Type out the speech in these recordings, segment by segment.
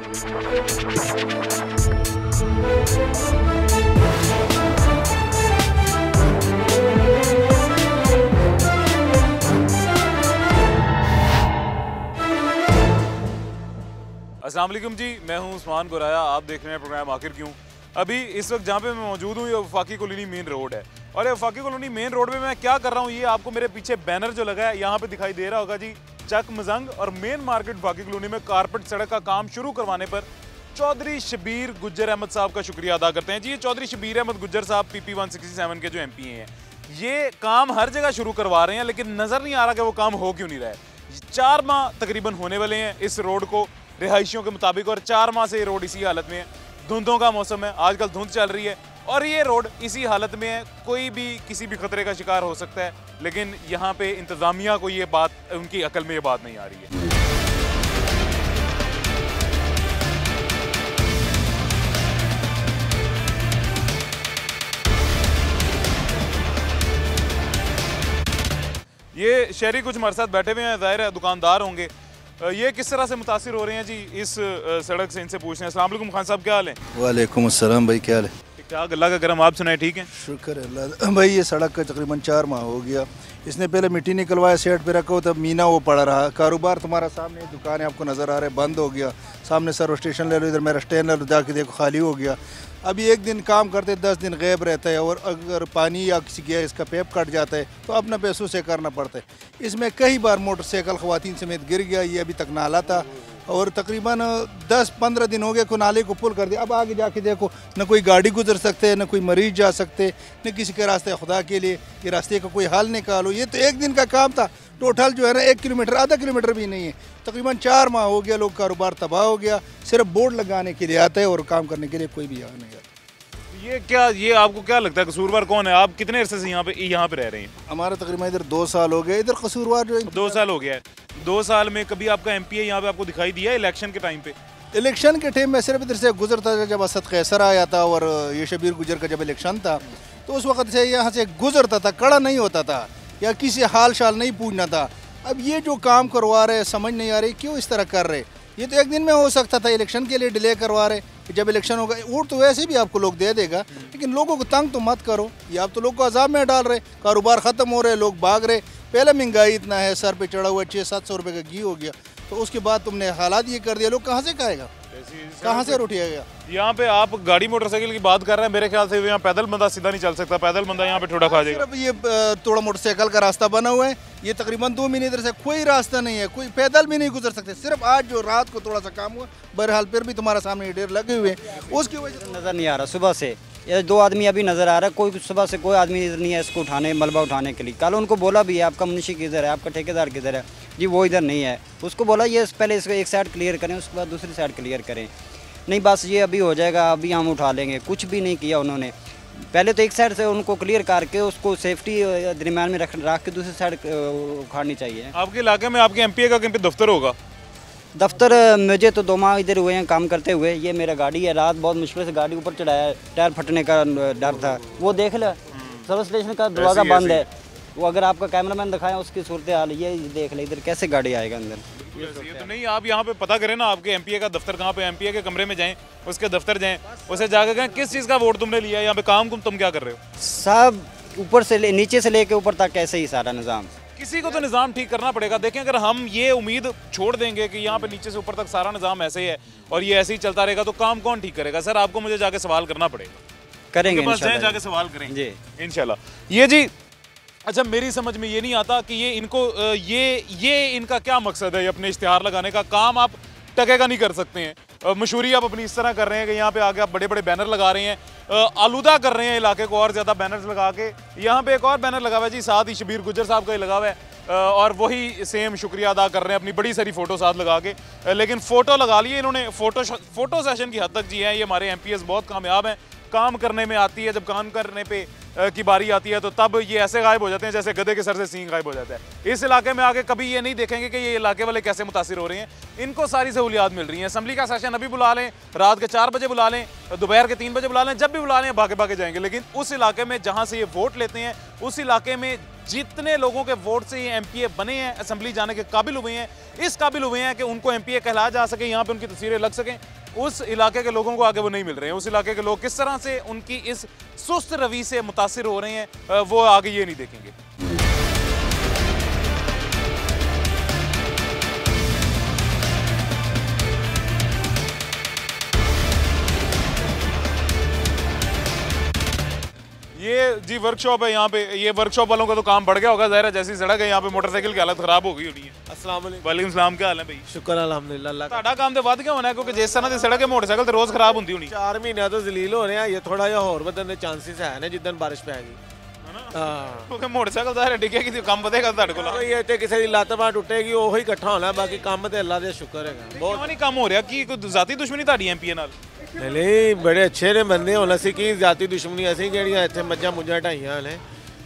अस्सलाम वालेकुम जी, मैं हूं उस्मान गुराया। आप देख रहे हैं प्रोग्राम आखिर क्यों। अभी इस वक्त जहां पे मैं मौजूद हूं ये वफाकी कॉलोनी मेन रोड है, और ये वफाकी कॉलोनी मेन रोड पे मैं क्या कर रहा हूं ये आपको मेरे पीछे बैनर जो लगा है यहाँ पे दिखाई दे रहा होगा जी। चक मजंग और मेन मार्केट वफाकी कॉलोनी में कारपेट सड़क का काम शुरू करवाने पर चौधरी शबीर गुज्जर अहमद साहब का शुक्रिया अदा करते हैं जी। ये चौधरी शबीर अहमद गुज्जर साहब PP 167 के जो MP हैं, ये काम हर जगह शुरू करवा रहे हैं, लेकिन नजर नहीं आ रहा कि वो काम हो क्यों नहीं रहा है। 4 माह तकरीबन होने वाले हैं इस रोड को रिहायशियों के मुताबिक, और 4 माह से ये रोड इसी हालत में है। धुंधों का मौसम है, आजकल धुंध चल रही है और ये रोड इसी हालत में है। कोई भी किसी भी खतरे का शिकार हो सकता है, लेकिन यहाँ पे इंतजामिया को ये बात, उनकी अकल में ये बात नहीं आ रही है। ये शहरी कुछ हमारे साथ बैठे हुए हैं, जाहिर है दुकानदार होंगे। ये किस तरह से मुतासिर हो रहे हैं जी इस सड़क से, इनसे पूछते हैं। अस्सलाम वालेकुम खान साहब, क्या हाल है? वालेकुम अस्सलाम भाई, क्या हाल है? ठीक ठाक, अल्लाह का करम। आप सुनाए, ठीक है? शुक्र है अल्लाह भाई। ये सड़क का तकरीबन 4 माह हो गया। इसने पहले मिट्टी निकलवाया, सेट पे रखा हो, तब मीना वो पड़ा रहा। कारोबार तुम्हारा सामने दुकान है, आपको नज़र आ रहा है, बंद हो गया। सामने सर्व स्टेशन ले लो, इधर मेरा स्टैंड ले लो, जाके देखो खाली हो गया। अभी एक दिन काम करते 10 दिन गैब रहता है, और अगर पानी या किसी गैस का पैप कट जाता है तो अपना पैसों से करना पड़ता है। इसमें कई बार मोटरसाइकिल ख़वातीन समेत गिर गया, ये अभी तक नाला था, और तकरीबन 10-15 दिन हो गए को नाले को पुल कर दिया। अब आगे जाके देखो, न कोई गाड़ी गुजर सकते, न कोई मरीज जा सकते, न किसी के रास्ते। खुदा के लिए ये रास्ते का कोई हल निकालो। ये तो एक दिन का काम था, टोटल जो है ना 1 किलोमीटर, आधा किलोमीटर भी नहीं है। तकरीबन 4 माह हो गया, लोग कारोबार तबाह हो गया। सिर्फ बोर्ड लगाने के लिए आता है और काम करने के लिए कोई भी यहाँ नहीं आता। ये क्या, ये आपको क्या लगता है कसूरवार कौन है? आप कितने अरसे से यहाँ पे रह रहे हैं? हमारा तकरीबन इधर 2 साल हो गए। इधर कसूरवार जो 2 साल हो गया है। 2 साल में कभी आपका MP यहाँ पे आपको दिखाई दिया इलेक्शन के टाइम पे? इलेक्शन के टाइम में सिर्फ इधर से गुजरता था जब असद कैसर आया था, और ये शबीर गुजर का जब इलेक्शन था तो उस वक्त से यहाँ से गुजरता था, खड़ा नहीं होता था या किसी हाल शाल नहीं पूछना था। अब ये जो काम करवा रहे समझ नहीं आ रही क्यों इस तरह कर रहे। ये तो एक दिन में हो सकता था, इलेक्शन के लिए डिले करवा रहे। जब इलेक्शन होगा वोट तो वैसे भी आपको लोग दे देगा, लेकिन लोगों को तंग तो मत करो। ये आप तो लोग को अजाब में डाल रहे। कारोबार ख़त्म हो रहे, लोग भाग रहे। पहले महंगाई इतना है, सर पे चढ़ा हुआ 600-700 रुपये का घी हो गया, तो उसके बाद तुमने हालात ये कर दिया, लोग कहाँ से खाएगा, कहाँ से रोटी आएगा? यहाँ पे आप गाड़ी मोटरसाइकिल की बात कर रहे हैं, मेरे ख्याल से यहाँ पैदल बंदा सीधा नहीं चल सकता। पैदल बंदा यहाँ पे ठोड़ा खा जाएगा। सिर्फ ये थोड़ा मोटरसाइकिल का रास्ता बना हुआ है। ये तकरीबन 2 महीने इधर से कोई रास्ता नहीं है, कोई पैदल भी नहीं गुजर सकते। सिर्फ आज जो रात को थोड़ा सा काम हुआ, बहरहाल फिर भी तुम्हारा सामने ढेर लगे हुए, उसकी वजह से नज़र नहीं आ रहा। सुबह से ये 2 आदमी अभी नज़र आ रहा है, कोई सुबह से कोई आदमी इधर नहीं है इसको उठाने, मलबा उठाने के लिए। कल उनको बोला भी है, आपका मुंशी किधर है, आपका ठेकेदार किधर है जी, वो इधर नहीं है। उसको बोला ये पहले इसको एक साइड क्लियर करें, उसके बाद दूसरी साइड क्लियर करें। नहीं बस ये अभी हो जाएगा, अभी हम उठा लेंगे। कुछ भी नहीं किया उन्होंने। पहले तो एक साइड से उनको क्लियर करके उसको सेफ्टी दरमियान में रख के दूसरी साइड उखाड़नी चाहिए। आपके इलाके में आपके MP का कहीं पे दफ्तर होगा? दफ्तर मुझे तो 2 माह इधर हुए हैं काम करते हुए। ये मेरा गाड़ी है, रात बहुत मुश्किल से गाड़ी ऊपर चढ़ाया, टायर फटने का डर था। वो देख लो, सर्विस स्टेशन का दरवाज़ा बंद है। वो अगर आपका कैमरामैन दिखाएं उसकी सूरत हाल ये देख ले, इधर कैसे गाड़ी आएगा अंदर। ये तो नहीं, आप यहाँ पे पता करें ना आपके MP का दफ्तर कहाँ पे। MP के कमरे में जाएं, उसके दफ्तर जाएं, उसे जाकर कहें किस चीज़ का वोट तुमने लिया, यहाँ पे काम तुम क्या कर रहे हो? सब ऊपर से नीचे से लेके ऊपर तक ऐसे ही सारा निज़ाम। किसी को तो निज़ाम ठीक करना पड़ेगा। देखें, अगर हम ये उम्मीद छोड़ देंगे कि यहाँ पे नीचे से ऊपर तक सारा निज़ाम ऐसे ही है और ये ऐसे ही चलता रहेगा, तो काम कौन ठीक करेगा? सर आपको मुझे जाके सवाल करना पड़ेगा। करेंगे इंशाल्लाह, जाके सवाल करेंगे जी इंशाल्लाह। ये जी, अच्छा मेरी समझ में ये नहीं आता कि ये इनको ये इनका क्या मकसद है? ये अपने इश्तिहार लगाने का काम आप टके का नहीं कर सकते हैं। मशहूरी आप अपनी इस तरह कर रहे हैं कि यहाँ पे आके आप बड़े बड़े बैनर लगा रहे हैं, आलूदा कर रहे हैं इलाके को और ज़्यादा बैनर्स लगा के। यहाँ पे एक और बैनर लगा हुआ है जी, साथ ही शबीर गुज्जर साहब का ही लगा हुआ है, और वही सेम शुक्रिया अदा कर रहे हैं अपनी बड़ी सारी फ़ोटो साथ लगा के। लेकिन फ़ोटो लगा लिए इन्होंने, फ़ोटो सेशन की हद तक जी हैं ये हमारे MPs बहुत कामयाब हैं। काम करने में आती है, जब काम करने पे की बारी आती है तो तब ये ऐसे गायब हो जाते हैं जैसे गधे के सर से सींग गायब हो जाता है। इस इलाके में आके कभी ये नहीं देखेंगे कि ये इलाके वाले कैसे मुतासिर हो रहे हैं। इनको सारी सहूलियात मिल रही हैं। असम्बली का सेशन अभी बुला लें, रात के 4 बजे बुला लें, दोपहर के 3 बजे बुला लें, जब भी बुला लें भागे भागे जाएंगे। लेकिन उस इलाके में जहाँ से ये वोट लेते हैं, उस इलाके में जितने लोगों के वोट से ये एमपीए बने हैं, असेंबली जाने के काबिल हुए हैं, इस काबिल हुए हैं कि उनको एमपीए कहलाया जा सके, यहाँ पे उनकी तस्वीरें लग सकें, उस इलाके के लोगों को आगे वो नहीं मिल रहे हैं। उस इलाके के लोग किस तरह से उनकी इस सुस्त रवि से मुतासिर हो रहे हैं, वो आगे ये नहीं देखेंगे। ये जी वर्कशॉप है यहाँ पे, ये वर्कशॉप वालों का तो काम बढ़ गया होगा ज़ाहिर है, जैसी सड़क है यहाँ पे मोटरसाइकिल की हालत खराब हो गई होनी है। अस्सलाम वालेकुम। वालेकुम सलाम, क्या हाल है भाई? शुक्र अल्हम्दुलिल्लाह अल्लाह का। ਤੁਹਾਡਾ ਕੰਮ ਤੇ ਵੱਧ ਗਿਆ ਹੋਣਾ ਕਿਉਂਕਿ ਜਿਸ ਤਰ੍ਹਾਂ ਦੀ ਸੜਕ ਹੈ ਮੋਟਰਸਾਈਕਲ ਤੇ ਰੋਜ਼ ਖਰਾਬ ਹੁੰਦੀ ਹੋਣੀ। 4 ਮਹੀਨਿਆਂ ਤੋਂ ਜ਼ਲੀਲ ਹੋ ਰਹੇ ਆ, ਇਹ ਥੋੜਾ ਜਿਹਾ ਹੋਰ ਵਧਣ ਦੇ ਚਾਂਸਸ ਹੈ ਨੇ ਜਿੱਦਣ ਬਾਰਿਸ਼ ਪੈ ਗਈ। ਹਾਂ ਕਿਉਂਕਿ ਮੋਟਰਸਾਈਕਲ ਜ਼ਾਹਿਰ ਡਿੱਗੇਗੀ ਤੇ ਕੰਮ ਵਧੇਗਾ ਤੁਹਾਡੇ ਕੋਲ। ਕੋਈ ਇੱਥੇ ਕਿਸੇ ਦੀ ਲੱਤ ਬਾਂਹ ਟੁੱਟੇਗੀ ਉਹੀ ਇਕੱਠਾ ਹੋਣਾ, ਬਾਕੀ ਕੰਮ ਤੇ ਅੱਲਾ ਦਾ ਸ਼ੁਕਰ ਹੈਗਾ ਬਹੁਤ। ਕਿਉਂ ਨਹੀਂ ਕੰਮ ਹੋ ਰਿਹਾ? ਕੀ ਕੋਈ ਜ਼ਾਤੀ ਦੁਸ਼ਮਣੀ ਤੁਹਾਡੀ ਐਮਪੀਏ ਨਾਲ? ਨਹੀਂ ਬੜੇ ਅੱਛੇ ਨੇ ਬੰਦੇ, ਹੁਣ ਅਸੀਂ ਕੀ ਜ਼ਾਤੀ ਦੁਸ਼ਮਣੀ, ਅਸੀਂ ਜਿਹੜੀਆਂ ਇੱਥੇ ਮੱਝਾਂ ਮੁੱਝਾਂ ਢਾਈਆਂ ਨੇ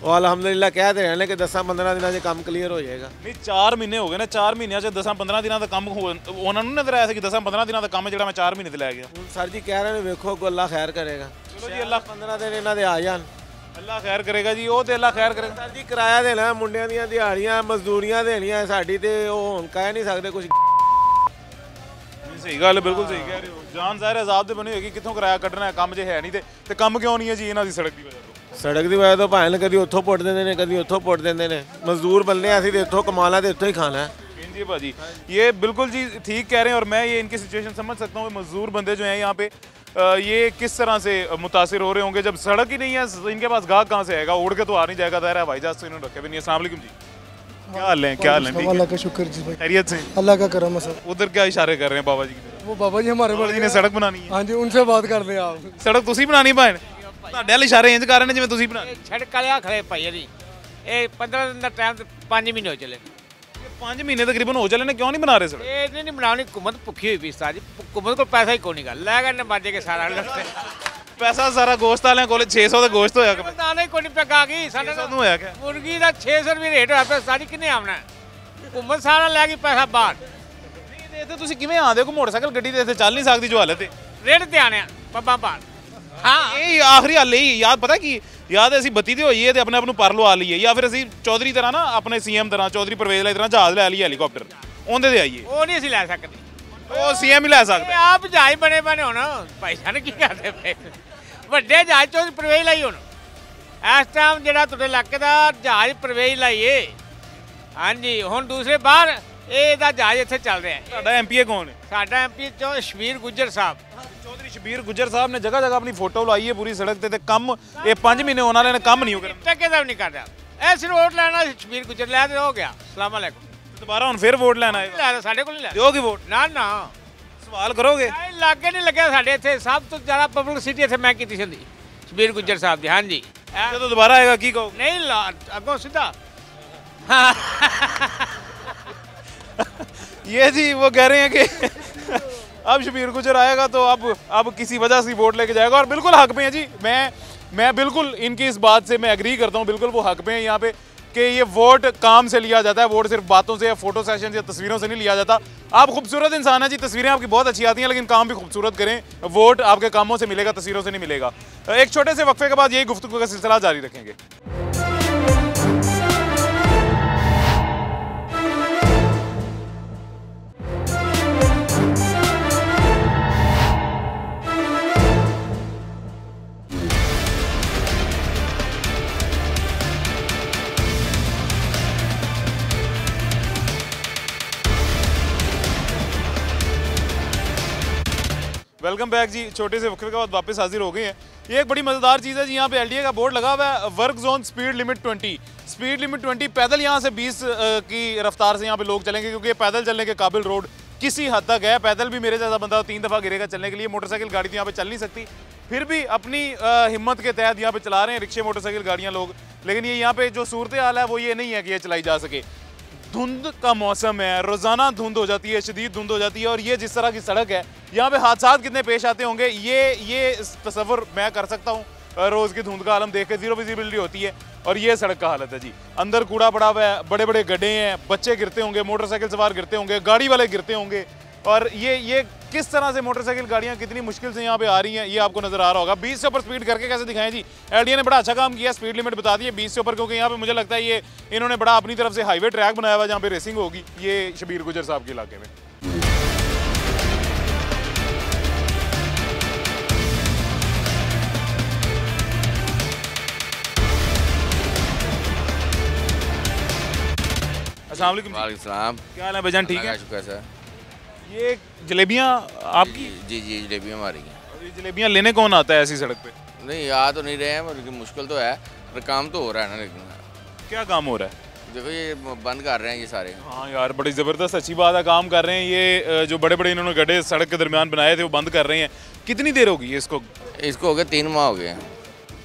ਉਹ ਅਲਹਮਦੁਲਿਲਾ ਕਹਿ ਤੇ ਰਹੇ ਨੇ ਕਿ 10-15 ਦਿਨਾਂ 'ਚ ਕੰਮ ਕਲੀਅਰ ਹੋ ਜਾਏਗਾ। ਨਹੀਂ 4 ਮਹੀਨੇ ਹੋ ਗਏ ਨੇ, 4 ਮਹੀਨਿਆਂ 'ਚ 10-15 ਦਿਨਾਂ ਦਾ ਕੰਮ ਉਹਨਾਂ ਨੂੰ ਨਜ਼ਰ ਆਇਆ ਸੀ ਕਿ 10-15 ਦਿਨਾਂ ਦਾ ਕੰਮ ਜਿਹੜਾ ਮੈਂ 4 ਮਹੀਨੇ ਤੇ ਲੈ ਗਿਆ। ਹੁਣ ਸਰ ਜੀ ਕਹਿ ਰਹੇ ਨੇ ਵੇਖੋ ਅੱਗੋਂ ਅੱਲਾ ਖੈਰ ਕਰੇਗਾ। ਚਲੋ ਜੀ ਅੱਲਾ 15 ਦਿਨ ਇਹਨਾਂ ਦੇ ਆ ਜਾਣ, ਅੱਲਾ ਖੈਰ ਕਰੇਗਾ ਜੀ, ਉਹ ਤੇ ਅੱਲਾ ਖੈਰ ਕਰੇਗਾ। ਸਰ ਜੀ ਕਿਰਾਇਆ ਦੇਣਾ, ਮੁੰਡਿਆਂ ਦੀਆਂ ਦਿਹਾੜੀਆਂ ਮਜ਼ਦੂਰੀਆਂ ਦੇਣੀਆਂ, ਸਾਡੀ ਤੇ ਉਹ ਹੁਣ ਕਹਿ ਨਹੀਂ ਸਕਦੇ ਕੁਝ। ਸਹੀ ਗੱਲ ਹੈ, ਬਿਲਕੁਲ ਸਹੀ ਕਹਿ ਰਹੇ ਹੋ। ਜਾਨ ਜ਼ਾਹਿਰ ਆਜ਼ਾਦ ਤੇ ਬਣੀ ਹੋਏਗੀ, ਕਿੱਥੋਂ ਕਿਰਾਇਆ ਕੱਢਣਾ ਹੈ, ਕੰਮ ਜੇ ਹੈ ਨਹੀਂ ਤੇ ਕੰਮ ਕਿਉਂ ਨਹੀਂ ਹੈ ਜੀ? ਇਹਨਾਂ ਦੀ ਸੜਕ ਦੀ ਵਜ੍ਹਾ ਤੋਂ। ਸੜਕ ਦੀ ਵਜ੍ਹਾ ਤੋਂ ਭਾਵੇਂ ਕਦੀ ਉੱਥੋਂ ਪੁੱਟ ਦਿੰਦੇ ਨੇ, ਕਦੀ ਉੱਥੋਂ ਪੁੱਟ ਦਿੰਦੇ ਨੇ। ਮਜ਼ਦੂਰ ਬੰਦੇ ਅਸੀਂ ਤੇ ਇੱਥੋਂ कमाना ਤੇ ਇੱਥੋं ही खाना है। जी भाजी ये बिल्कुल जी ठीक कह रहे हैं और मैं ये इनकी सिचुएशन समझ सकता हूँ। मजदूर बंदे जो हैं यहाँ पे ये किस तरह से मुतासिर हो रहे होंगे जब सड़क ही नहीं है, इनके पास गाहक कहाँ से आएगा? उड़ के तो आ नहीं जाएगा, दायरा हवाई जहाज तो इन्होंने रखे भी नहीं है। अस्सलाम वालेकुम जी, क्या हाल है? क्या हाल है? अल्लाह का शुक्र जी भाई, खैरियत से? अल्लाह का करम है सर। उधर क्या इशारे कर रहे हैं बाबा जी की तरफ? वो बाबा जी हमारे बाबा जी ने सड़क बनानी है। हाँ जी, उनसे बात कर रहे हैं आप। सड़क तुसी बनानी भैन? ਤੁਹਾਡੇ ਵਾਲੇ ਇਸ਼ਾਰੇ ਇੰਜ ਕਰ ਰਹੇ ਨੇ ਜਿਵੇਂ ਤੁਸੀਂ ਬਣਾਣੀ। ਸੜਕ ਵਾਲਿਆ ਖੜੇ ਭਾਈ ਜੀ, ਇਹ 15 ਦਿਨ ਦਾ ਟਾਈਮ ਤੇ 5 ਮਹੀਨੇ ਹੋ ਚਲੇ। 5 ਮਹੀਨੇ ਤਕਰੀਬਨ ਹੋ ਚਲੇ ਨੇ, ਕਿਉਂ ਨਹੀਂ ਬਣਾ ਰਹੇ ਸੜਕ? ਇਹ ਨਹੀਂ ਬਣਾਉਣੀ, ਹੁਕੂਮਤ ਭੁੱਖੀ ਹੋਈ ਪਈ ਸਾਰੀ, ਹੁਕੂਮਤ ਕੋਲ ਪੈਸਾ ਹੀ ਕੋਈ ਨਹੀਂ, ਗੱਲ ਲੈ ਗਏ ਬਾਜੇ ਕੇ ਸਾਰਾ ਰਸਤੇ ਪੈਸਾ ਸਾਰਾ ਗੋਸ਼ਤ ਵਾਲਿਆਂ ਕੋਲ 600 ਦਾ ਗੋਸ਼ਤ ਹੋਇਆ ਕਿ ਪਤਾ ਨਹੀਂ ਕੋਈ ਨਹੀਂ ਪਕਾ ਗਈ ਸਾਡੇ ਸਾਨੂੰ ਹੋਇਆ ਕਿ ਮੁਰਗੀ ਦਾ 600 ਰੁਪਏ ਰੇਟ ਹੋਇਆ ਪਿਆ, ਸਾਡੀ ਕਿੰਨੇ ਆਉਣਾ? ਹੁਕੂਮਤ ਸਾਰਾ ਲੈ ਗਈ ਪੈਸਾ ਬਾਹਰ। ਨਹੀਂ ਤੇ ਇੱਥੇ ਤੁਸੀਂ ਕਿਵੇਂ ਆਉਂਦੇ ਹੋ? ਮੋਟਰਸਾਈਕਲ ਗੱਡੀ ਤੇ ਇੱਥੇ ਚੱਲ ਨਹੀਂ ਸਕਦੀ ਜੋ ਹਾਲਤ ਹੈ। ਰੇਟ ਤੇ ਆਣੇ ਬੱਬਾ ਬਾਹਰ। ਹਾਂ ਇਹ ਆਖਰੀ ਹੱਲ ਹੀ ਯਾਦ ਪਤਾ ਕੀ ਯਾਦ ਹੈ, ਅਸੀਂ ਬੱਤੀ ਤੇ ਹੋਈਏ ਤੇ ਆਪਣੇ ਆਪ ਨੂੰ ਪਰ ਲਵਾ ਲਈਏ, ਜਾਂ ਫਿਰ ਅਸੀਂ ਚੌਧਰੀ ਤਰ੍ਹਾਂ ਨਾ ਆਪਣੇ ਸੀਐਮ ਤਰ੍ਹਾਂ, ਚੌਧਰੀ ਪਰਵੇਜ਼ ਵਾਲੀ ਤਰ੍ਹਾਂ ਜਹਾਜ਼ ਲੈ ਲਈਏ, ਹੈਲੀਕਾਪਟਰ ਉਹਦੇ ਤੇ ਆਈਏ। ਉਹ ਨਹੀਂ ਅਸੀਂ ਲੈ ਸਕਦੇ, ਉਹ ਸੀਐਮ ਹੀ ਲੈ ਸਕਦਾ। ਇਹ ਆਪ ਜਹਾਜ਼ ਬਣੇ ਹੁਣ ਭਾਈ ਸਾਨੂੰ ਕੀ ਕਰਦੇ ਪਏ? ਵੱਡੇ ਜਹਾਜ਼ ਚੌਧਰੀ ਪਰਵੇਜ਼ ਲਈ ਹੁਣ ਇਸ ਟਾਈਮ ਜਿਹੜਾ ਤੁਹਾਡੇ ਇਲਾਕੇ ਦਾ ਜਹਾਜ਼ ਪਰਵੇਜ਼ ਲਾਈਏ। ਹਾਂਜੀ ਹੁਣ ਦੂਸਰੇ ਬਾਹਰ ਇਹਦਾ ਜਹਾਜ਼ ਇੱਥੇ ਚੱਲ ਰਿਹਾ। ਤੁਹਾਡਾ ਐਮਪੀਏ ਕੌਣ ਹੈ? ਸਾਡਾ ਐਮਪੀ ਸ਼ਬੀਰ ਗੁੱਜਰ ਸਾਹਿਬ। ਚੌਧਰੀ ਸ਼ਬੀਰ ਗੁੱਜਰ ਸਾਹਿਬ ਨੇ ਜਗ੍ਹਾ ਜਗ੍ਹਾ ਆਪਣੀ ਫੋਟੋ ਲਾਈ ਹੈ ਪੂਰੀ ਸੜਕ ਤੇ ਕੰਮ ਇਹ 5 ਮਹੀਨੇ ਹੋਣ ਵਾਲੇ ਨੇ, ਕੰਮ ਨਹੀਂ ਹੋ ਰਿਹਾ। ਟੱਕੇ ਦਾ ਵੀ ਨਹੀਂ ਕਰ ਰਿਹਾ। ਇਹ ਸਿਰ ਵੋਟ ਲੈਣਾ ਸ਼ਬੀਰ ਗੁੱਜਰ ਲੈ ਤੇ ਹੋ ਗਿਆ। ਸਲਾਮ ਅਲੈਕੁਮ। ਦੁਬਾਰਾ ਹੁਣ ਫਿਰ ਵੋਟ ਲੈਣ ਆਏਗਾ? ਲੈ ਸਾਡੇ ਕੋਲ ਨਹੀਂ ਲੈ ਦਿਓਗੇ ਵੋਟ? ਨਾ ਨਾ ਸਵਾਲ ਕਰੋਗੇ? ਲਾਗੇ ਨਹੀਂ ਲੱਗਿਆ ਸਾਡੇ ਇੱਥੇ, ਸਭ ਤੋਂ ਜ਼ਿਆਦਾ ਪਬਲਿਸਿਟੀ ਇੱਥੇ ਮੈਂ ਕੀਤੀ ਸੀ ਸ਼ਬੀਰ ਗੁੱਜਰ ਸਾਹਿਬ ਦੀ। ਹਾਂਜੀ ਜਦੋਂ ਦੁਬਾਰਾ ਆਏਗਾ ਕੀ ਕਹੋਗੇ? ਨਹੀਂ ਅੱਗੋਂ ਸਿੱਧਾ ये जी वो कह रहे हैं कि अब शबीर गुजर आएगा तो अब किसी वजह से वोट लेके जाएगा, और बिल्कुल हक पे हैं जी। मैं बिल्कुल इनकी इस बात से मैं एग्री करता हूँ, बिल्कुल वो हक पे हैं यहाँ पे कि ये वोट काम से लिया जाता है। वोट सिर्फ बातों से या फोटो सेशन या तस्वीरों से नहीं लिया जाता। आप खूबसूरत इंसान हैं जी, तस्वीरें आपकी बहुत अच्छी आती हैं, लेकिन काम भी खूबसूरत करें। वोट आपके कामों से मिलेगा, तस्वीरों से नहीं मिलेगा। एक छोटे से वक्फे के बाद यही गुफ्तगू का सिलसिला जारी रखेंगे। वेलकम बैक जी, छोटे से वक्फे के बाद वापस हाजिर हो गए हैं। ये एक बड़ी मज़ेदार चीज़ है जी, यहाँ पे एलडीए का बोर्ड लगा हुआ है, work zone speed limit 20। Speed limit 20, पैदल यहाँ से 20 की रफ्तार से यहाँ पे लोग चलेंगे, क्योंकि पैदल चलने के काबिल रोड किसी हद तक है। पैदल भी मेरे जैसा बंदा 3 दफ़ा गिरेगा चलने के लिए। मोटरसाइकिल गाड़ी तो यहाँ पे चल नहीं सकती, फिर भी अपनी हिम्मत के तहत यहाँ पे चला रहे हैं रिक्शे मोटरसाइकिल गाड़ियाँ लोग। लेकिन ये यहाँ पे जो सूरत हाल है वो ये नहीं है कि ये चलाई जा सके। धुंध का मौसम है, रोज़ाना धुंध हो जाती है, शदीद धुंध हो जाती है, और ये जिस तरह की सड़क है यहाँ पे हादसा कितने पेश आते होंगे ये तस्वर मैं कर सकता हूँ। रोज़ की धुंध का आलम देख के, जीरो विजिबिलिटी होती है, और ये सड़क का हालत है जी। अंदर कूड़ा पड़ा हुआ है, बड़े बड़े गड्ढे हैं, बच्चे गिरते होंगे, मोटरसाइकिल सवार गिरते होंगे, गाड़ी वाले गिरते होंगे। और ये किस तरह से मोटरसाइकिल गाड़ियाँ कितनी मुश्किल से यहाँ पे आ रही हैं ये आपको नजर आ रहा होगा। 20 से ऊपर स्पीड करके कैसे दिखाएं जी। एलडीए ने बड़ा अच्छा काम किया, स्पीड लिमिट बता दी है 20 से ऊपर, क्योंकि यहाँ पे मुझे लगता है ये इन्होंने बड़ा अपनी तरफ से हाईवे ट्रैक बनाया हुआ जहाँ पे रेसिंग होगी, ये शबीर गुजर साहब के इलाके में। अस्सलाम वालेकुम। वालेकुम सलाम। क्या हाल है भाईजान, ठीक है? शुक्र सर। ये जलेबियाँ आपकी? जी जलेबियाँ हमारी हैं। और ये जलेबियाँ लेने कौन आता है ऐसी सड़क पे? नहीं आ तो नहीं रहे हैं, लेकिन मुश्किल तो है, पर काम तो हो रहा है ना। लेकिन क्या काम हो रहा है? देखो ये बंद कर रहे हैं ये सारे। हाँ यार बड़ी ज़बरदस्त अच्छी बात है, काम कर रहे हैं। ये जो बड़े बड़े इन्होंने गड्ढे सड़क के दरमियान बनाए थे वो बंद कर रहे हैं। कितनी देर होगी इसको? इसको हो गया 3 माह हो गए हैं।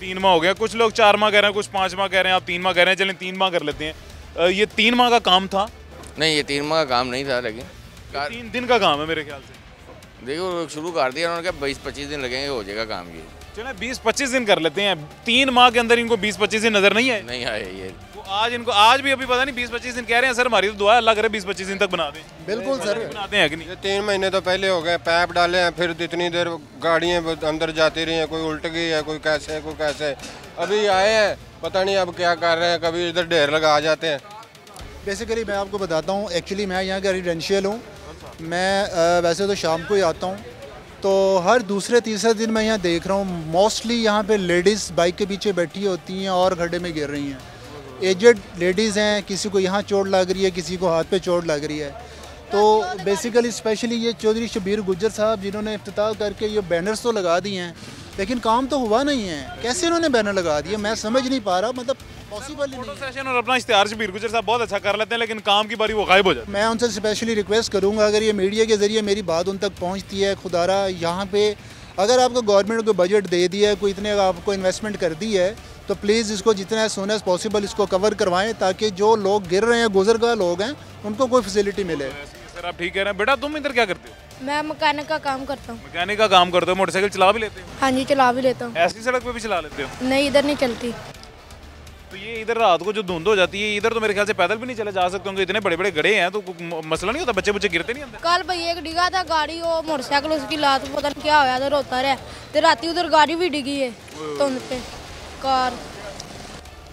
3 माह हो गया। कुछ लोग 4 माह कह रहे हैं, कुछ 5 माह कह रहे हैं, आप 3 माह कह रहे हैं, चलें 3 माह कर लेते हैं। ये 3 माह का काम था? नहीं ये 3 माह का काम नहीं था, लेकिन 3 दिन का काम है मेरे ख्याल से। देखो शुरू कर दिया उन्होंने, कहा 20-25 दिन लगेंगे, हो जाएगा काम ये। चलो 20-25 दिन कर लेते हैं। 3 माह के अंदर इनको 20-25 दिन नजर नहीं आए? नहीं आए ये। वो आज इनको आज भी अभी पता नहीं 20-25 दिन कह रहे हैं। सर हमारी तो दुआ है, अल्लाह करे 20-25 दिन तक बना दें। बिल्कुल सर, बनाते हैं कि नहीं? 3 महीने तो पहले हो गए, पैप डाले हैं, फिर इतनी देर गाड़ियाँ अंदर जाती रही हैं, कोई उल्ट गई है, कोई कैसे कोई कैसे। अभी आए हैं, पता नहीं अब क्या कर रहे हैं, कभी इधर ढेर लगा जाते हैं। बेसिकली मैं आपको बताता हूँ, एक्चुअली मैं यहाँ का रेजिडेंशियल हूँ। मैं वैसे तो शाम को ही आता हूँ, तो हर दूसरे तीसरे दिन मैं यहाँ देख रहा हूँ मोस्टली यहाँ पे लेडीज़ बाइक के पीछे बैठी होती हैं और गड्ढे में गिर रही हैं। एजेड लेडीज़ हैं, किसी को यहाँ चोट लग रही है, किसी को हाथ पे चोट लग रही है। तो बेसिकली स्पेशली ये चौधरी शबीर गुज्जर साहब जिन्होंने इफ्तिताह करके ये बैनर्स तो लगा दिए हैं, लेकिन काम तो हुआ नहीं है। कैसे इन्होंने बैनर लगा दिए मैं समझ नहीं पा रहा, मतलब पॉसिबल ही फोटो नहीं है। सेशन और अपना इश्तिहार शबीर गुजर साहब बहुत अच्छा कर लेते हैं, लेकिन काम की बारी वो गायब हो जाते मैं उनसे स्पेशली रिक्वेस्ट करूंगा, अगर ये मीडिया के ज़रिए मेरी बात उन तक पहुंचती है, खुदारा यहाँ पे अगर आपको गवर्नमेंट को बजट दे दिया है, कोई इतने आपको इन्वेस्टमेंट कर दी है, तो प्लीज़ इसको जितना सोन एज पॉसिबल इसको कवर करवाएं, ताकि जो लोग गिर रहे हैं, गुजरगाह लोग हैं, उनको कोई फैसिलिटी मिले। हैं। सर आप ठीक कह रहे हैं। बेटा तुम इधर क्या करते हो? मैं मैकेनिक का काम करता हूँ। मैकेनिक का काम करते हो, मोटरसाइकिल चला भी लेते हो? हाँ जी चला भी लेता हूँ। ऐसी सड़क पे भी चला लेते हो? नहीं इधर नहीं चलती। तो ये इधर रात को जो धुंध हो जाती है, इधर तो मेरे ख्याल से पैदल भी नहीं चले जा सकते होंगे, इतने बड़े बड़े गड्ढे हैं, तो मसला नहीं होता? बच्चे बुच्चे गिरते नहीं अंदर? कल भाई एक डिगा था गाड़ी, वो मोटरसाइकिल उसकी लात पता नहीं क्या होया, तो रोता रहा। तो राती उधर गाड़ी भी डिगी है धुंध पे कार।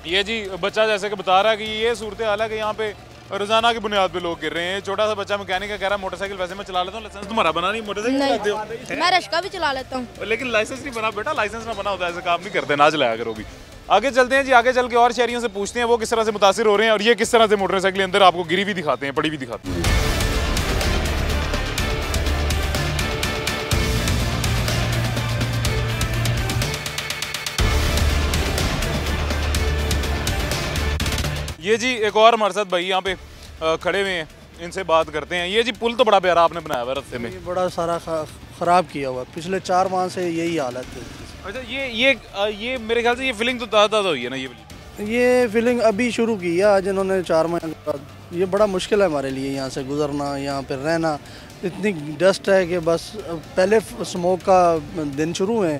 ये जी बच्चा जैसे कि बता रहा है कि ये सूरत हाल है कि यहाँ पे रोजाना की बुनियाद पे लोग गिर रहे हैं। छोटा सा बच्चा मैकेनिक का कह रहा है मोटरसाइकिल वैसे मैं चला लेता हूँ, लाइसेंस तुम्हारा बना नहीं, मोटरसाइकिल चलाते हो? नहीं मैं रश्का भी चला लेता हूँ। लेकिन लाइसेंस नहीं बना बेटा, लाइसेंस ना बना होता है ऐसे काम नहीं करते, ना चलाया करो भी। आगे चलते हैं जी, आगे चल के और शहरियों से पूछते हैं वो किस तरह से मुतासिर हो रहे हैं और ये किस तरह से मोटरसाइकिल अंदर आपको गिरी भी दिखाते हैं, पड़ी भी दिखाते हैं। ये जी एक और हमारे साथ भाई यहाँ पे खड़े हुए हैं, इनसे बात करते हैं। ये जी पुल तो बड़ा प्यारा आपने बनाया हुआ है रास्ते में। ये बड़ा सारा ख़राब किया हुआ, पिछले 4 माह से यही हालत है। अच्छा ये मेरे ख्याल से ये फीलिंग तो ताज़ा हुई है ना? ये फीलिंग अभी शुरू की है आज इन्होंने 4 महीने के बाद। ये बड़ा मुश्किल है हमारे लिए यहाँ से गुजरना, यहाँ पर रहना। इतनी डस्ट है कि बस पहले स्मोक का दिन शुरू हुए,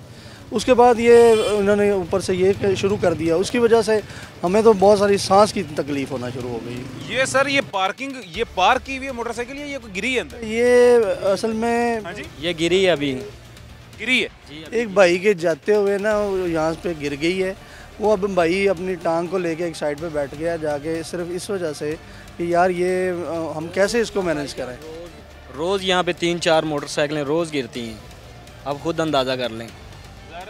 उसके बाद ये उन्होंने ऊपर से ये शुरू कर दिया, उसकी वजह से हमें तो बहुत सारी सांस की तकलीफ होना शुरू हो गई। ये सर ये पार्क की हुई है मोटरसाइकिल, ये कोई गिरी है अंदर? ये असल में हाँ जी ये गिरी है, अभी गिरी है। एक भाई के जाते हुए ना यहाँ पे गिर गई है। वो अब भाई अपनी टांग को लेके एक साइड पे बैठ गया जाके, सिर्फ इस वजह से कि यार ये हम कैसे इसको मैनेज करें। रोज़ यहाँ पे 3-4 मोटरसाइकिलें रोज़ गिरती हैं, आप खुद अंदाज़ा कर लें।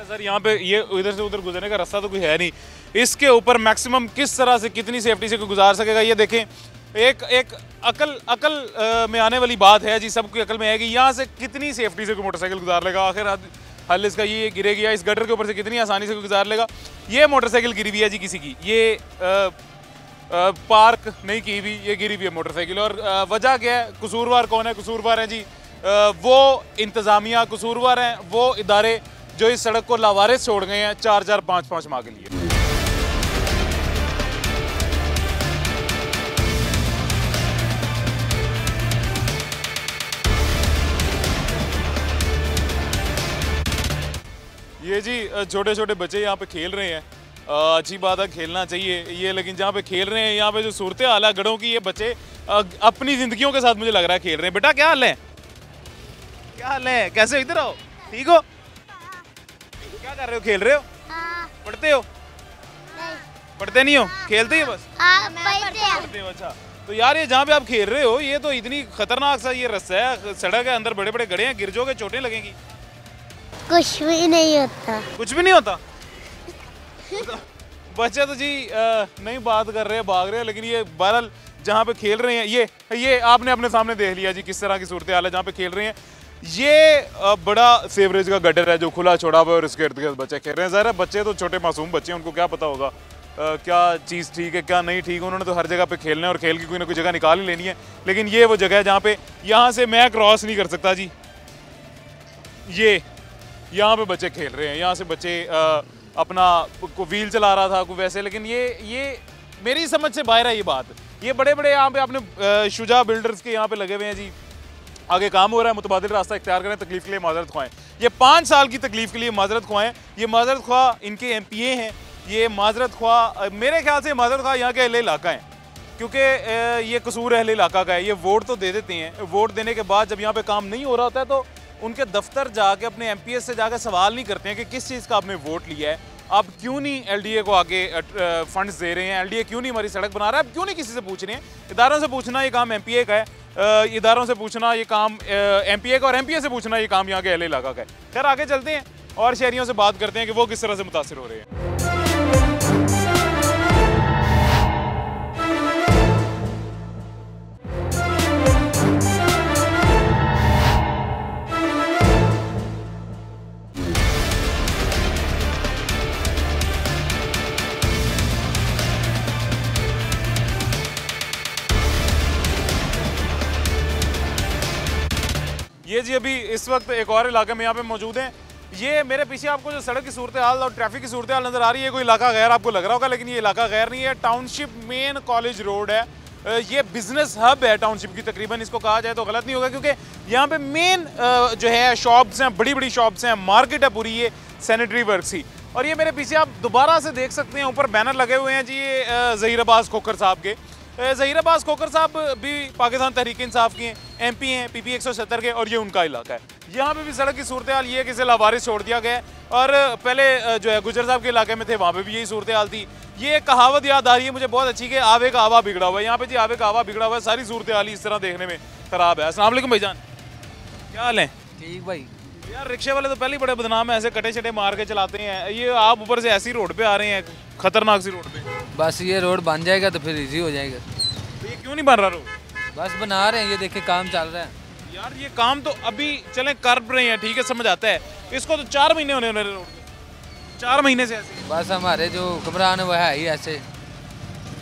सर यहाँ पे ये इधर से उधर गुजरने का रास्ता तो कोई है नहीं, इसके ऊपर मैक्सिमम किस तरह से कितनी सेफ्टी से कोई गुजार सकेगा? ये देखें, एक अकल में आने वाली बात है जी, सबकी अकल में है कि यहाँ से कितनी सेफ्टी से कोई मोटरसाइकिल गुजार लेगा। आखिर हल इसका ये गिरेगी या इस गटर के ऊपर से कितनी आसानी से कोई गुजार लेगा। ये मोटरसाइकिल गिरी हुई है जी किसी की, ये पार्क नहीं की हुई, ये गिरी हुई है मोटरसाइकिल। और वजह क्या है? कसूरवार कौन है? कसूरवार है जी वो इंतज़ामिया, कसूरवार हैं वो इदारे जो इस सड़क को लावारिस छोड़ गए हैं 4-4, 5-5 माह के लिए। ये जी छोटे छोटे बच्चे यहाँ पे खेल रहे हैं, अच्छी बात है, खेलना चाहिए ये, लेकिन जहाँ पे खेल रहे हैं यहाँ पे जो सूरत हाल है गढ़ों की, ये बच्चे अपनी ज़िंदगियों के साथ मुझे लग रहा है खेल रहे हैं। बेटा क्या हाल है? क्या हाल है, कैसे हो? इधर आओ, ठीक हो? क्या कर रहे हो, खेल रहे हो? पढ़ते हो? पढ़ते नहीं हो, खेलते ही बस? पढ़ते हो, अच्छा। तो यार ये जहाँ पे आप खेल रहे हो ये तो इतनी खतरनाक सा ये रास्ता है, सड़क है, अंदर बड़े बड़े गड्ढे हैं, गिर जाओगे चोटें लगेंगी। कुछ भी नहीं होता। कुछ भी नहीं होता? बच्चे तो जी नहीं बात कर रहे हैं, भाग रहे हैं, लेकिन ये बहरहाल जहाँ पे खेल रहे हैं ये आपने अपने सामने देख लिया जी किस तरह की सूरत हाल है जहाँ पे खेल रहे हैं। ये बड़ा सेवरेज का गटर है जो खुला छोड़ा हुआ है और इसके इर्द गिर्द बच्चे खेल रहे हैं। ज़ाहिर है बच्चे तो छोटे मासूम बच्चे हैं, उनको क्या पता होगा क्या चीज़ ठीक है क्या नहीं ठीक। उन्होंने तो हर जगह पे खेलना है और खेल की कोई ना कोई जगह निकाल ही लेनी है। लेकिन ये वो जगह है जहाँ पे यहाँ से मैं क्रॉस नहीं कर सकता जी। ये यहाँ पे बच्चे खेल रहे हैं, यहाँ से बच्चे अपना को व्हील चला रहा था कोई वैसे, लेकिन ये मेरी समझ से बाहर है ये बात। ये बड़े बड़े यहाँ पे आपने शुजा बिल्डर्स के यहाँ पे लगे हुए हैं जी, आगे काम हो रहा है, मुतबादिल रास्ता इख्तियार करें, तकलीफ के लिए माजरत ख्वाएं। ये 5 साल की तकलीफ के लिए माजरत ख्वाएं। ये माजरत ख्वाह इनके MPA हैं, ये माजरत ख्वाह मेरे ख्याल से माजरत ख्वाह यहाँ के अहले इलाका है, क्योंकि ये कसूर अहले इलाका का है। ये वोट तो दे देते हैं, वोट देने के बाद जब यहाँ पे काम नहीं हो रहा होता है तो उनके दफ्तर जाके अपने MPS से जाकर सवाल नहीं करते हैं कि किस चीज़ का आपने वोट लिया है, आप क्यों नहीं LDA को आगे फंड्स दे रहे हैं, LDA क्यों नहीं हमारी सड़क बना रहा है, आप क्यों नहीं किसी से पूछ रहे हैं। इदारों से पूछना ये काम MPA का है, इदारों से पूछना ये काम MPA का, और MPA से पूछना ये काम यहाँ के अहले इलाका का है। खैर आगे चलते हैं और शहरियों से बात करते हैं कि वो किस तरह से मुतासिर हो रहे हैं। ये जी अभी इस वक्त एक और इलाके में यहाँ पे मौजूद हैं। ये मेरे पीछे आपको जो सड़क की सूरत हाल और ट्रैफिक की सूरत हाल नज़र आ रही है, कोई इलाका गैर आपको लग रहा होगा, लेकिन ये इलाका गैर नहीं है। टाउनशिप मेन कॉलेज रोड है, ये बिजनेस हब है टाउनशिप की, तकरीबन इसको कहा जाए तो गलत नहीं होगा, क्योंकि यहाँ पे मेन जो है शॉप्स हैं, बड़ी बड़ी शॉप्स हैं, मार्केट है पूरी, ये सैनिटरी वर्क्स ही। और ये मेरे पीछे आप दोबारा से देख सकते हैं ऊपर बैनर लगे हुए हैं जी, ये ज़हीर अब्बास खोखर साहब के। ज़हीर अब्बास खोखर साहब भी पाकिस्तान तहरीक इंसाफ के हैं, MP हैं, PP 170 के, और ये उनका इलाका है। यहाँ पे भी सड़क की सूरत हाल ये है कि इसे लावारिस छोड़ दिया गया है, और पहले जो है गुजर साहब के इलाके में थे वहाँ पे भी यही सूरत हाल थी। ये कहावत याद आ रही है मुझे बहुत अच्छी कि आवे का हवा बिगड़ा हुआ है। यहाँ पे जी आवे का हवा बिगड़ा हुआ है, सारी सूरत हाल इस तरह देखने में खराब है। अस्सलाम वालेकुम भाईजान, क्या हाल है? ठीक भाई। यार रिक्शे वाले तो पहले ही बड़े बदनाम है, ऐसे कटे शटे मार के चलाते हैं। ये आप ऊपर से ऐसी रोड पे आ रहे हैं, खतरनाक सी रोड पे। बस ये रोड बन जाएगा तो फिर इजी हो जाएगा। तो ये क्यों नहीं बन रहा रोड? बस बना रहे हैं, ये देखिए काम चल रहा है। यार ये काम तो अभी चले कर रहे हैं, ठीक है समझ आता है, इसको तो 4 महीने होने वाले रोड के, 4 महीने से ऐसे। बस हमारे जो हुक्मरान है वो है ही ऐसे,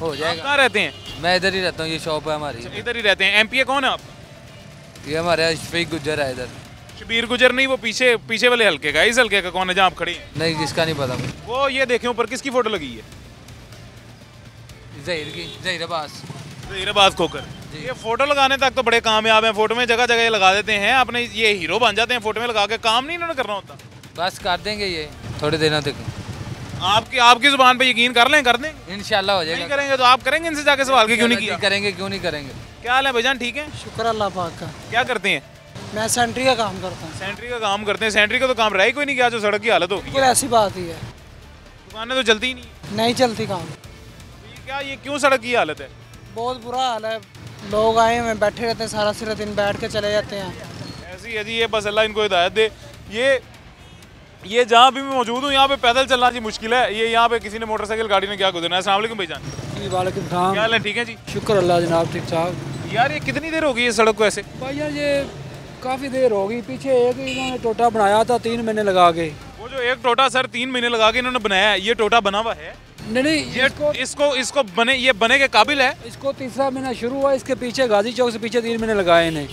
हो जाएगा। कहाँ रहते हैं? मैं इधर ही रहता हूँ, ये शॉप है हमारी। इधर ही रहते हैं। MPA कौन है आप? ये हमारे शफीक गुजर है इधर। शबीर गुजर नहीं, वो पीछे वाले हल्के का, इस हल्के का कौन है जहाँ आप खड़े हैं? नहीं जिसका नहीं पता। वो ये देखें ऊपर किसकी फोटो लगी है? ज़हीर की, ज़हीर अब्बास। ज़हीर अब्बास खोखर। ये फोटो लगाने तक तो बड़े कामयाब हैं, फोटो में जगह जगह लगा देते हैं, अपने ये हीरो बन जाते हैं फोटो में लगा के। काम नहीं इन्होंने करना होता। बस कर देंगे ये थोड़े दिनों तक। आपकी जुबान पे यकीन कर लें, कर देंगे इंशाल्लाह हो जाएगा। नहीं करेंगे तो आप करेंगे इनसे जाके सवाल के क्यों नहीं किया? करेंगे, क्यों नहीं करेंगे। क्या हाल है भाईजान, ठीक है? शुक्र अल्लाह पाक का। क्या करते हैं? मैं सेंट्री का काम करता हूँ। सेंट्री का काम करते हैं? सेंट्री का तो काम रहा ही कोई नहीं, क्या जो सड़क की हालत होगी। बिल्कुल ऐसी बात ही है, दुकानें तो चलती ही नहीं चलती काम। क्या ये क्यों सड़क की हालत है? बहुत बुरा हाल है, लोग आए हुए बैठे रहते हैं, सारा दिन बैठ के चले जाते हैं। ऐसी है जी ये, बस अल्लाह इनको हिदायत दे। ये जहाँ भी मैं मौजूद हूँ यहाँ पे पैदल चलना जी मुश्किल है। ये यहाँ पे किसी ने मोटरसाइकिल गाड़ी ने क्या गुजरना है। अस्सलाम वालेकुम भाईजान। जी वालेकुम सलाम। क्या हाल है, ठीक है जी? शुक्र अल्लाह जनाब, ठीक ठाक। यार ये कितनी देर होगी ये सड़क को ऐसे? भाई यार ये काफ़ी देर होगी, पीछे एक इन्होंने टोटा बनाया था 3 महीने लगा के। वो जो एक टोटा सर 3 महीने लगा के इन्होंने बनाया है, ये टोटा बना हुआ है? नहीं, इसको बने के काबिल है। इसको 3रा महीना शुरू हुआ, इसके पीछे गाजी चौक से पीछे 3 महीने लगाए इन्हें,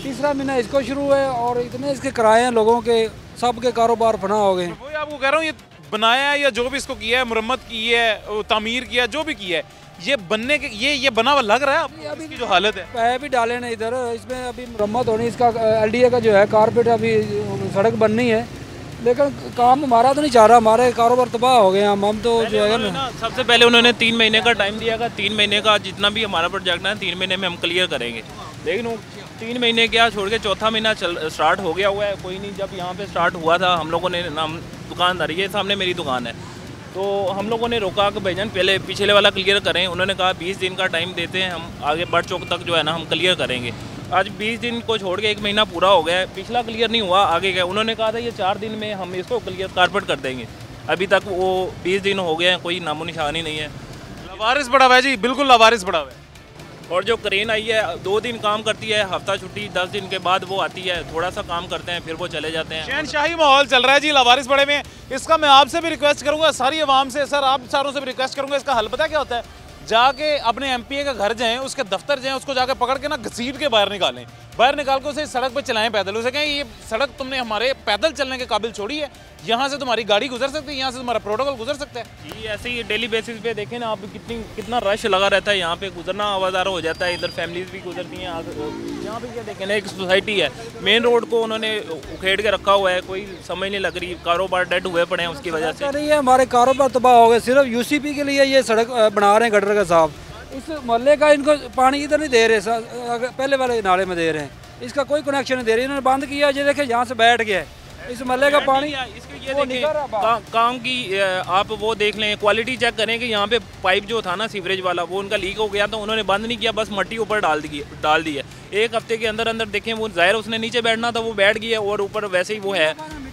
3रा महीना इसको शुरू है, और इतने इसके किराए हैं लोगों के, सब के कारोबार फना हो गए। वही आपको कह रहा हूँ, ये बनाया है या जो भी इसको किया है, मुरम्मत की है, तामीर किया, जो भी किया है, ये बनने के ये बना हुआ लग रहा है आपको? अभी जो हालत है, पैसे भी डाले ना इधर, इसमें अभी मुरम्मत होनी, इसका LDA का जो है कारपेट, अभी सड़क बननी है, लेकिन काम हमारा तो नहीं चाह रहा, हमारे कारोबार तबाह हो गए। हम तो जो है ना, सबसे पहले उन्होंने 3 महीने का टाइम दिया था, 3 महीने का जितना भी हमारा प्रोजेक्ट है 3 महीने में हम क्लियर करेंगे। लेकिन 3 महीने क्या छोड़ के चौथा महीना स्टार्ट हो गया हुआ है। कोई नहीं, जब यहाँ पे स्टार्ट हुआ था हम लोगों ने नाम दुकानदार, ये सामने मेरी दुकान है, तो हम लोगों ने रोका कि भाईजान पहले पिछले वाला क्लियर करें। उन्होंने कहा 20 दिन का टाइम देते हैं, हम आगे बड़ चौक तक जो है ना हम क्लियर करेंगे। आज 20 दिन को छोड़ के 1 महीना पूरा हो गया है, पिछला क्लियर नहीं हुआ, आगे गया। उन्होंने कहा था ये 4 दिन में हम इसको क्लियर कारपेट कर देंगे। अभी तक वो 20 दिन हो गए हैं, कोई नामो निशान ही नहीं है। लवारिस पड़ा हुआ है जी, बिल्कुल लवारिस पड़ा हुआ है। और जो क्रेन आई है 2 दिन काम करती है, हफ्ता छुट्टी, 10 दिन के बाद वो आती है, थोड़ा सा काम करते हैं, फिर वो चले जाते हैं। शहनशाही माहौल चल रहा है जी लवारिस पड़े में। इसका मैं आपसे भी रिक्वेस्ट करूंगा, सारी आवाम से, सर आप सारों से भी रिक्वेस्ट करूंगा, इसका हल पता क्या होता है? जाके अपने एमपीए का घर जाएं, उसके दफ्तर जाएं, उसको जाके पकड़ के ना घसीट के बाहर निकालें, बाहर निकाल के उसे सड़क पे चलाएं पैदल। उसे कहें ये सड़क तुमने हमारे पैदल चलने के काबिल छोड़ी है, यहाँ से तुम्हारी गाड़ी गुजर सकती है, यहाँ से तुम्हारा प्रोटोकॉल गुजर सकता है। जी ऐसे ही डेली बेसिस पे देखें ना आप, कितना रश लगा रहता है यहाँ पे, गुजरना आवाज़ार हो जाता है। इधर फैमिलीज भी गुजरती हैं। यहाँ पे क्या देखें ना, एक सोसाइटी है, मेन रोड को उन्होंने उखेड़ के रखा हुआ है, कोई समझ नहीं लग रही, कारोबार डेड हुए पड़े हैं उसकी वजह से। नहीं है, हमारे कारोबार तबाह हो गए। सिर्फ यूसीपी के लिए ये सड़क बना रहे हैं गटर का साहब। इस मोहल्ले का इनको पानी इधर नहीं दे रहे, पहले वाले नाले में दे रहे हैं, इसका कोई कनेक्शन नहीं दे रहे। इन्होंने बंद किया, ये देखे यहाँ से बैठ गया इस मोहल्ले का पानी। इसको ये देखें काम की आप वो देख लें, क्वालिटी चेक करें कि यहाँ पे पाइप जो था ना सीवरेज वाला, वो उनका लीक हो गया था, उन्होंने बंद नहीं किया, बस मट्टी ऊपर डाल दी है। 1 हफ्ते के अंदर अंदर देखें, वो जाहिर उसने नीचे बैठना था, वो बैठ गया, और ऊपर वैसे ही वो है।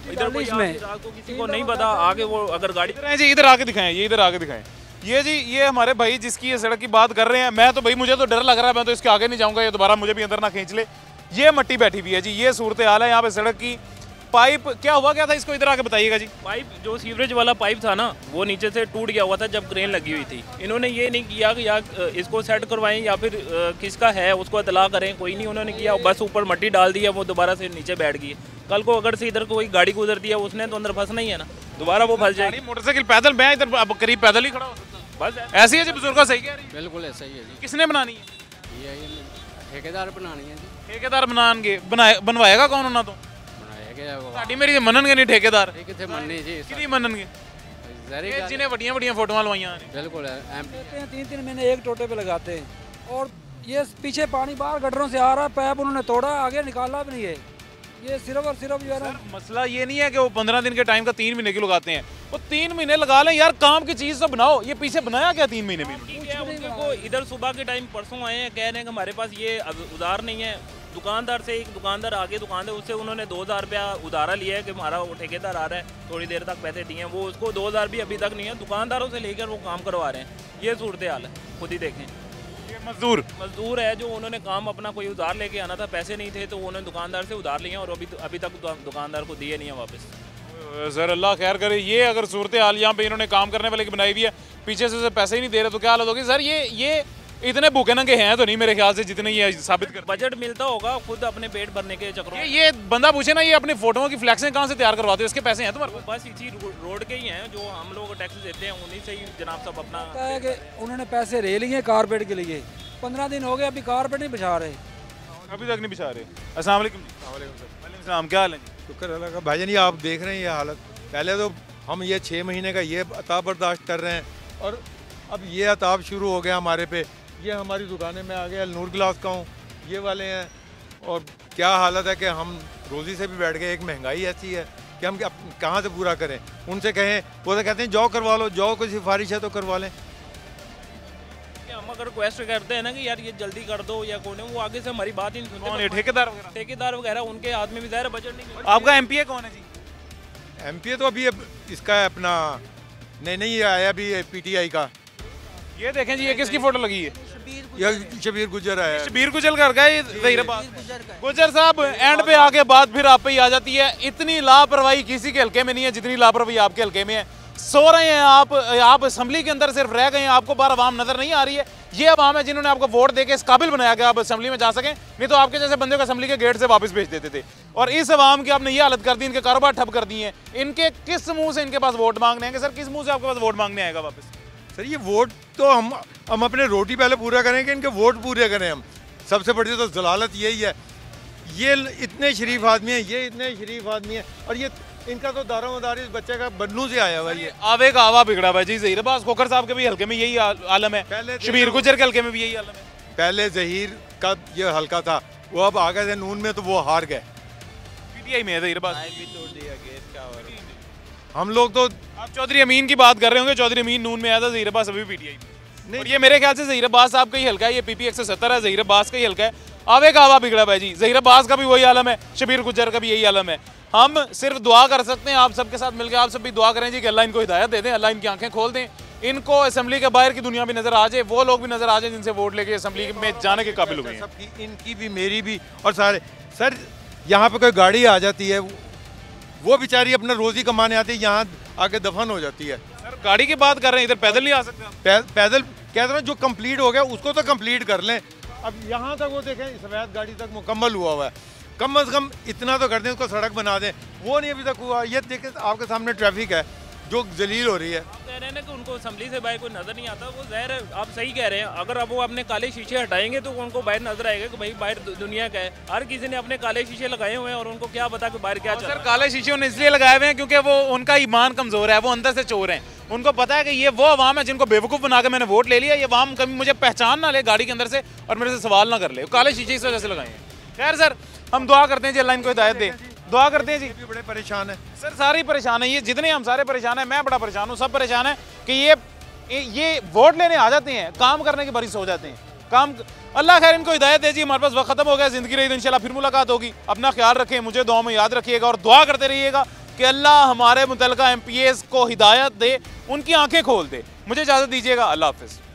इधर कोई रात को किसी को नहीं पता, आगे वो अगर गाड़ी जी इधर आके दिखाएं, ये इधर आके दिखाएं। ये जी ये हमारे भाई जिसकी ये सड़क की बात कर रहे हैं, मैं तो भाई मुझे तो डर लग रहा है, मैं तो इसके आगे नहीं जाऊंगा, ये दोबारा मुझे भी अंदर ना खींच ले। ये मट्टी बैठी हुई है जी, ये सूरत हाल है यहाँ पे सड़क की। पाइप क्या हुआ क्या था, इसको इधर आके बताइएगा जी। पाइप जो सीवरेज वाला पाइप था ना, वो नीचे से टूट गया हुआ था जब क्रेन लगी हुई थी। इन्होंने ये नहीं किया कि या इसको सेट करवाएं या फिर किसका है उसको इतला करें, कोई नहीं उन्होंने किया, बस ऊपर मट्टी डाल दी है, वो दोबारा से नीचे बैठ गई। कल को अगर से इधर कोई गाड़ी गुजरती है, उसने तो अंदर फंसना ही है ना, दोबारा वो फंस जाएगी। मोटरसाइकिल पैदल मैं इधर अब करीब पैदल ही खड़ा हो सकता हूं। बस ऐसी है जी, बुजुर्गों सही कह रही है। बिल्कुल ऐसा ही है जी। किसने बनानी है? ये ठेकेदार बनानी है जी। ठेकेदार बनवाएगा कौन होना? तो ਸਾਡੀ ਮੇਰੀ ਤੇ ਮੰਨਣਗੇ ਨਹੀਂ ਠੇਕੇਦਾਰ। ਇਹ ਕਿੱਥੇ ਮੰਨਣੀ ਜੀ, ਕਿਹਦੀ ਮੰਨਣਗੇ? ਜਿਹਨੇ ਵੱਡੀਆਂ ਵੱਡੀਆਂ ਫੋਟੋਆਂ ਲਵਾਈਆਂ ਨੇ। बिल्कुल है। 3-3 महीने एक टोटे पे लगाते हैं और ये पीछे पानी बाहर गटरों से आ रहा है, पैप उन्होंने तोड़ा, आगे निकाला भी नहीं है। ये सिर्फ और सिर्फ जो है ना, मसला ये नहीं है कि वो 15 दिन के टाइम का 3 महीने की लगाते हैं, वो 3 महीने लगा लें यार, काम की चीज़ तो बनाओ। ये पीछे बनाया क्या 3 महीने में? उनको इधर सुबह के टाइम परसों आए हैं, कह रहे हैं कि हमारे पास ये उधार नहीं है। दुकानदार से, एक दुकानदार आगे दुकान है, उससे उन्होंने 2000 रुपया उधारा लिया है कि हमारा वो ठेकेदार आ रहा है, थोड़ी देर तक पैसे दिए हैं, वो उसको 2000 भी अभी तक नहीं है। दुकानदारों से लेकर वो काम करवा रहे हैं। ये सूरत हाल है, खुद ही देखें। ये मजदूर है जो उन्होंने काम अपना कोई उधार लेके आना था, पैसे नहीं थे तो उन्होंने दुकानदार से उधार लिए और अभी तक दुकानदार को दिए नहीं है वापस। सर अल्लाह खैर करे। ये अगर सूरत हाल यहाँ पे इन्होंने काम करने वाले की बनाई हुई है, पीछे से उसे पैसे ही नहीं दे रहे, तो क्या हालत होगी सर? ये इतने भूखे नंगे हैं तो नहीं मेरे ख्याल से, जितने ये साबित कर। बजट मिलता होगा खुद अपने पेट भरने के चक्करों। ये बंदा पूछे ना, ये अपनी फोटोओं की फ्लैक्सें कहाँ से तैयार करवाते हो? इसके पैसे हैं तुम्हारे? बस इसी रोड के ही हैं जो हम लोग टैक्स देते हैं, उन्हीं से ही जनाब सब अपना है कि उन्होंने पैसे ले लिए कारपेट के लिए। 15 दिन हो गए, अभी कारपेट नहीं बिछा रहे, अभी तक नहीं बिछा रहे। अस्सलाम वालेकुम जी। क्या हाल है? शुक्र अल्लाह का। भाईजान ये आप देख रहे हैं ये हालत, पहले तो हम ये 6 महीने का ये अताब बर्दाश्त कर रहे हैं और अब ये अताब शुरू हो गया हमारे पे। ये हमारी दुकानें में आ गया, नूर ग्लास का हूँ, ये वाले हैं, और क्या हालत है कि हम रोज़ी से भी बैठ गए। एक महंगाई ऐसी है कि हम कहाँ से पूरा करें? उनसे कहें, वो तो कहते हैं जाओ करवा लो, जाओ कोई सिफारिश है तो करवा लें। हम अगर रिक्वेस्ट करते हैं ना कि यार ये जल्दी कर दो या कौन है, वो आगे से हमारी बात ही नहीं सुनते। कौन है? ठेकेदार वगैरह उनके हाथ में भी ज़ाहिर बजट नहीं। आपका एमपीए कौन है जी? एमपीए तो अभी इसका है अपना, नहीं आया अभी पीटीआई का। ये देखें जी, ये किसकी फोटो लगी है? शबीर गुजर है। शबीर गुजर घर का गुजर साहब एंड पे आके बात फिर आप पे ही आ जाती है। इतनी लापरवाही किसी के हल्के में नहीं है जितनी लापरवाही आपके हल्के में है। सो रहे हैं आप असेंबली के अंदर सिर्फ रह गए हैं, आपको बाहर आवाम नजर नहीं आ रही है। ये आवाम है जिन्होंने आपको वोट देके इस काबिल बनाया कि आप असेंबली में जा सकें, नहीं तो आपके जैसे बंदे को असेंबली के गेट से वापस भेज देते थे। और इस आवाम की आपने ये हालत कर दी, इनके कारोबार ठप कर दिए हैं। इनके किस मुंह से इनके पास वोट मांगने आएंगे? सर किस मुंह से आपके पास वोट मांगने आएगा वापस? सर ये वोट तो हम अपने रोटी पहले पूरा करेंगे, इनके वोट पूरे करें हम। सबसे बड़ी तो जलालत यही है। ये इतने शरीफ आदमी हैं, ये इतने शरीफ आदमी हैं, और ये इनका तो दारोमदार इस बच्चे का बन्नू से आया हुआ। ये आवे का आवा बिगड़ा हुआ जी। ज़हीर अब्बास खोखर साहब के भी हल्के में यही आलम है, शबीर गुजर के हल्के में भी यही आलम है। पहले ज़हीर का ये हल्का था, वो अब आ गए थे नून में तो वो हार गए। पीटीआई में है ज़हीर अब्बास। हम लोग तो आप चौधरी अमीन की बात कर रहे होंगे, चौधरी अमीन नून में आया था, ज़हीर अब्बास अभी पीटीआई में। और ये मेरे ख्याल से ज़हीर अब्बास साहब का ही हल्का है, ये पीपी 170 है, ज़हीर अब्बास का ही हल्का है। आवे का आवा बिगड़ा भाई जी, ज़हीर अब्बास का भी वही आलम है, शबीर गुज्जर का भी यही आलम है। हम सिर्फ दुआ कर सकते हैं आप सबके साथ मिलकर, आप सब भी दुआ करें जी कि अल्लाह इनको हिदायत दे दें, अल्लाह इनकी आंखें खोल दें, इनको असेंबली के बाहर की दुनिया भी नजर आ जाए, वो लोग भी नजर आ जाए जिनसे वोट लेके असेंबली में जाने के काबिल हुए हैं। सबकी, इनकी भी, मेरी भी, और सारे। सर यहाँ पे कोई गाड़ी आ जाती है, वो बेचारी अपना रोजी कमाने आती है, यहाँ आके दफन हो जाती है। सर गाड़ी की बात कर रहे हैं, इधर पैदल नहीं आ सकते? पैदल कह रहे हैं, जो कंप्लीट हो गया उसको तो कंप्लीट कर लें। अब यहाँ तक वो देखें सफेद गाड़ी तक मुकम्मल हुआ हुआ है, कम से कम इतना तो कर दें, उसको सड़क बना दें, वो नहीं अभी तक हुआ। ये देखें आपके सामने ट्रैफिक है जो जलील हो रही है। आप कह रहे हैं ना कि उनको असेंबली से बाहर कोई नज़र नहीं आता, वो ज़ाहिर है आप सही कह रहे हैं। अगर अब वो अपने काले शीशे हटाएंगे तो उनको बाहर नजर आएगा कि भाई बाहर दुनिया का है। हर किसी ने अपने काले शीशे लगाए हुए हैं और उनको क्या पता कि बाहर क्या चल रहा है। सर काले शीशे उन्हें इसलिए लगाए हुए हैं क्योंकि वो उनका ईमान कमज़ोर है, वो अंदर से चोर हैं। उनको पता है कि ये वो अवाम है जिनको बेवकूफ़ बना के मैंने वोट ले लिया, ये अवाम कभी मुझे पहचान ना ले गाड़ी के अंदर से और मेरे से सवाल ना कर ले, काले शीशे इस वजह से लगाए हैं। खैर सर हम दुआ करते हैं जी अल्लाह इनको हिदायत दे, दुआ करते हैं जी। भी बड़े परेशान है सर, सारे परेशान है, ये जितने हम सारे परेशान हैं, मैं बड़ा परेशान हूँ, सब परेशान है कि ये वोट लेने आ जाते हैं, काम करने के बारिश हो जाते हैं। काम अल्लाह खैर इनको हिदायत दे जी। हमारे पास वक्त खत्म हो गया, जिंदगी रही तो इंशाल्लाह फिर मुलाकात होगी। अपना ख्याल रखें, मुझे दुआ में याद रखिएगा और दुआ करते रहिएगा कि अल्लाह हमारे मुतल्लिका MPAs को हिदायत दे, उनकी आंखें खोल दे। मुझे इजाज़त दीजिएगा, अल्लाह हाफिज़।